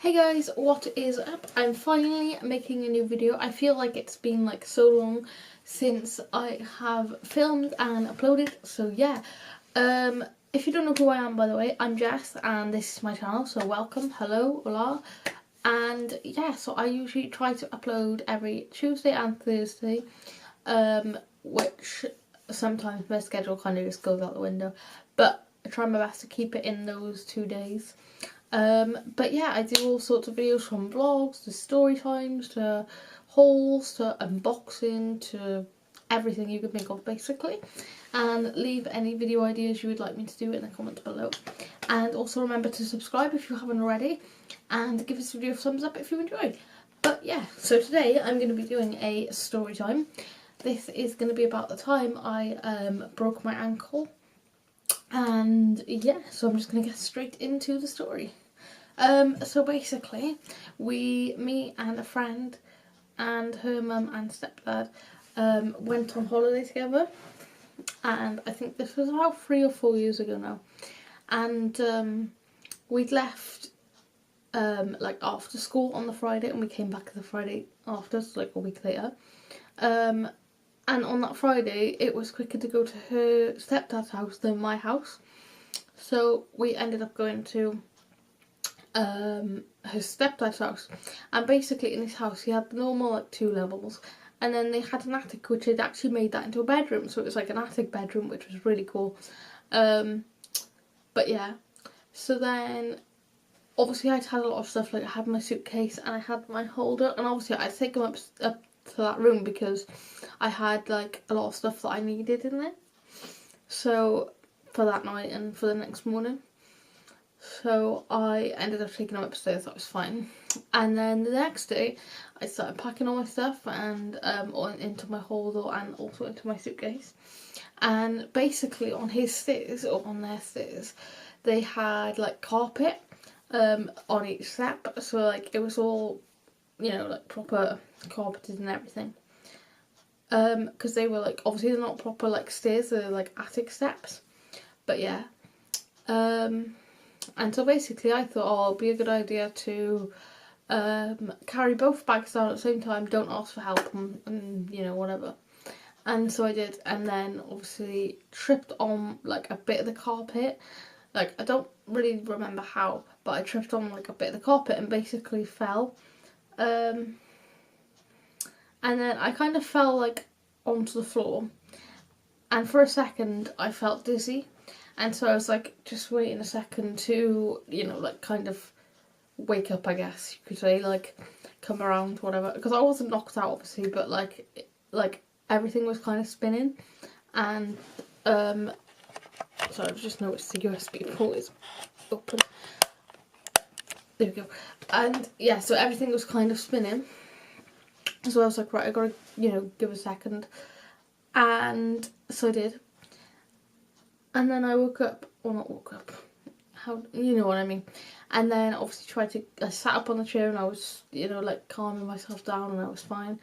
Hey guys, what is up? I'm finally making a new video. I feel like it's been like so long since I have filmed and uploaded, so yeah. If you don't know who I am, by the way, I'm Jess and this is my channel, so welcome, hello, hola. And yeah, so I usually try to upload every Tuesday and Thursday, which sometimes my schedule kind of just goes out the window, but I try my best to keep it in those 2 days. But yeah, I do all sorts of videos, from vlogs to story times to hauls to unboxing to everything you could think of basically. And leave any video ideas you would like me to do in the comments below. And also remember to subscribe if you haven't already, and give this video a thumbs up if you enjoyed. But yeah, so today I'm going to be doing a story time. This is going to be about the time I broke my ankle. And yeah, so I'm just going to get straight into the story. So basically, me and a friend and her mum and stepdad went on holiday together, and I think this was about 3 or 4 years ago now. And we'd left like after school on the Friday, and we came back the Friday after, so like a week later. And on that Friday, it was quicker to go to her stepdad's house than my house, so we ended up going to her stepdad's house. And basically in his house he had the normal like 2 levels, and then they had an attic which had actually made that into a bedroom, so it was like an attic bedroom, which was really cool. But yeah, so then obviously I'd had a lot of stuff, like I had my suitcase and I had my holder, and obviously I'd take them up to that room because I had like a lot of stuff that I needed in there, so for that night and for the next morning. So I ended up taking them upstairs, that was fine. And then the next day I started packing all my stuff and into my holder and also into my suitcase. And basically on his stairs, or on their stairs, they had like carpet on each step, so like it was all, you know, like proper carpeted and everything. Because they were like, obviously they're not proper like stairs, they're like attic steps. But yeah. And so basically I thought, oh, it'd be a good idea to carry both bags down at the same time, don't ask for help, and you know, whatever. And so I did, and then obviously tripped on like a bit of the carpet. Like, I don't really remember how, but I tripped on like a bit of the carpet and basically fell. And then I kind of fell like onto the floor, and for a second I felt dizzy. And so I was like, just waiting a second to, you know, like kind of wake up, I guess you could say, like come around, whatever. Because I wasn't knocked out, obviously, but like everything was kind of spinning. And so I've just noticed the USB port is open. There we go. And yeah, so everything was kind of spinning. So I was like, right, I gotta, you know, give a second. And so I did. And then I woke up, well, not woke up, how, you know what I mean. And then obviously I sat up on the chair and I was, you know, like calming myself down, and I was fine.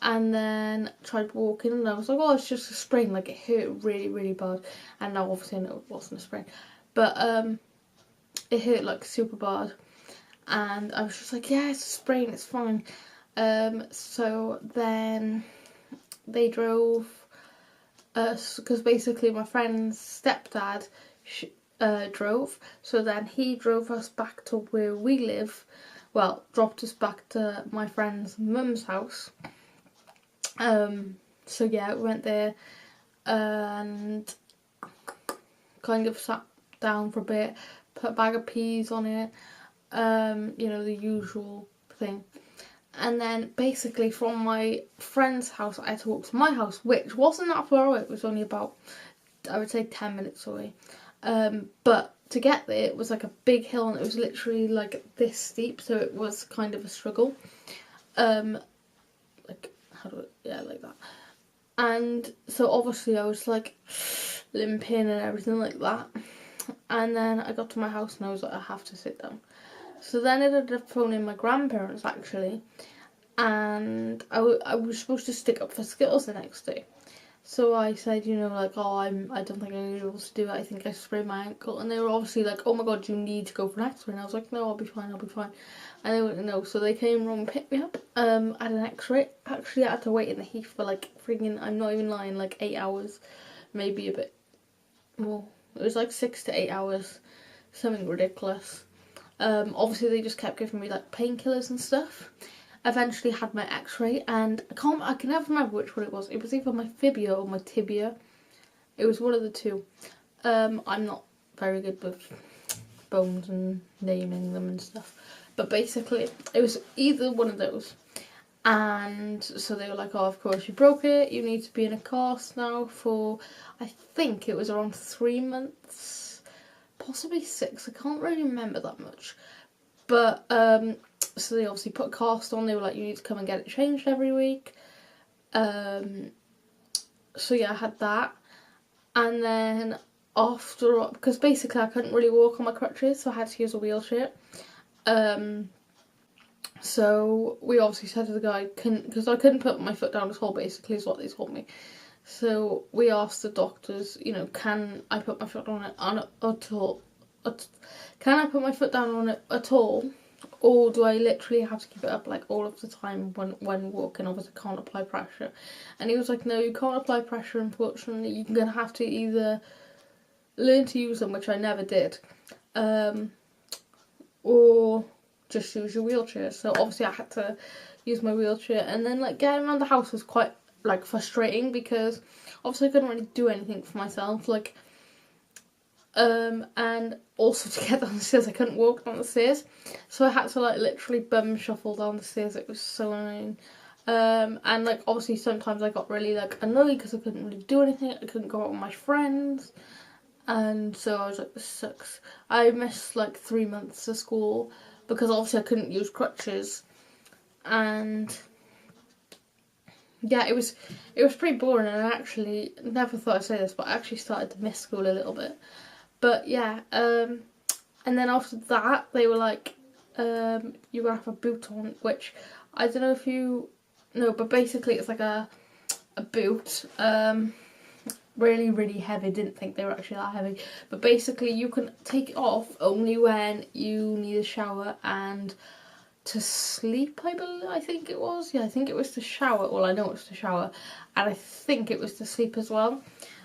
And then tried walking and I was like, oh, it's just a sprain, like it hurt really, really bad. And now obviously I know it wasn't a sprain, but it hurt like super bad. And I was just like, yeah, it's a sprain, it's fine. So then they drove us, because basically my friend's stepdad drove, so then he drove us back to where we live, well, dropped us back to my friend's mum's house. So yeah, we went there and kind of sat down for a bit, put a bag of peas on it, you know, the usual thing. And then basically from my friend's house I had to walk to my house, which wasn't that far away, it was only about, I would say, 10 minutes away. But to get there it was like a big hill, and it was literally like this steep, so it was kind of a struggle. Like, how do I, yeah, like that. And so obviously I was like limping and everything like that. And then I got to my house and I was like, I have to sit down. So then I ended up phoning my grandparents actually, and I was supposed to stick up for Skittles the next day. So I said, you know, like, oh, I don't think I'm gonna be able to do it. I think I sprained my ankle. And they were obviously like, oh my god, you need to go for an X-ray. And I was like, no, I'll be fine, I'll be fine. And they wouldn't know. So they came around and picked me up. At an X-ray. Actually, I had to wait in the heat for like freaking, I'm not even lying, like 8 hours, maybe a bit more. It was like 6 to 8 hours, something ridiculous. Obviously they just kept giving me like painkillers and stuff. Eventually had my X-ray, and I can never remember which one it was. It was either my fibia or my tibia. It was one of the two. I'm not very good with bones and naming them and stuff, but basically it was either one of those. And so they were like, oh, of course you broke it, you need to be in a cast now for, I think it was around 3 months, possibly 6, I can't really remember that much. But so they obviously put a cast on. They were like, you need to come and get it changed every week. So yeah, I had that. And then after, because basically I couldn't really walk on my crutches, so I had to use a wheelchair. So we obviously said to the guy, because I couldn't put my foot down at all, basically is what they told me. So we asked the doctors, you know, can I put my foot on it at all? Can I put my foot down on it at all? Or do I literally have to keep it up like all of the time when walking? Obviously can't apply pressure. And he was like, no, you can't apply pressure, unfortunately. You're going to have to either learn to use them, which I never did, or just use your wheelchair. So obviously I had to use my wheelchair, and then like getting around the house was quite like frustrating because obviously I couldn't really do anything for myself, like and also to get down the stairs I couldn't walk down the stairs, so I had to like literally bum shuffle down the stairs. It was so annoying. And like obviously sometimes I got really like annoyed because I couldn't really do anything. I couldn't go out with my friends, and so I was like, this sucks. I missed like 3 months of school because obviously I couldn't use crutches, and yeah, it was pretty boring. And I actually never thought I'd say this, but I actually started to miss school a little bit. But yeah, and then after that they were like, you're gonna have a boot on, which I don't know if you know, but basically it's like a boot, really, really heavy. Didn't think they were actually that heavy, but basically you can take it off only when you need a shower and to sleep, I think it was. Yeah, I think it was to shower. Well, I know it was to shower, and I think it was to sleep as well.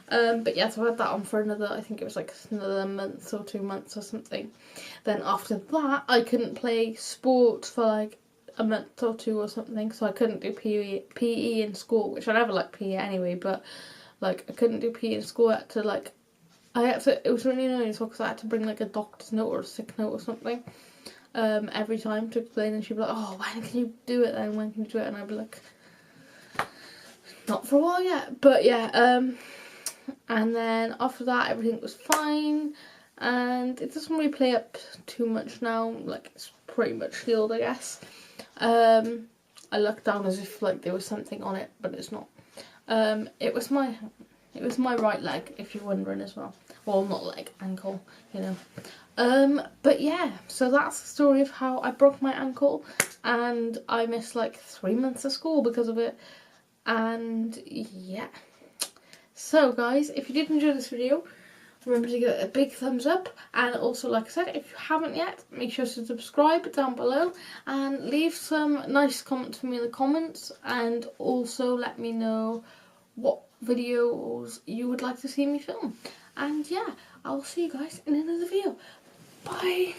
But yeah, so I had that on for another, I think it was like another month or 2 months or something. Then after that, I couldn't play sport for like a month or 2 or something, so I couldn't do PE in school, which I never liked PE anyway, but like I couldn't do PE in school. I had to, it was really annoying as well because I had to bring like a doctor's note or a sick note or something every time to explain, and she'd be like, oh, when can you do it then, when can you do it? And I'd be like, not for a while yet. But yeah, and then after that everything was fine, and it doesn't really play up too much now, like it's pretty much healed, I guess. I looked down as if like there was something on it, but it's not. It was my right leg, if you're wondering as well. Well, not leg, ankle, you know. But yeah, so that's the story of how I broke my ankle, and I missed like 3 months of school because of it. And yeah. So guys, if you did enjoy this video, remember to give it a big thumbs up, and also, like I said, if you haven't yet, make sure to subscribe down below and leave some nice comments for me in the comments, and also let me know what videos you would like to see me film. And yeah, I'll see you guys in another video. Bye!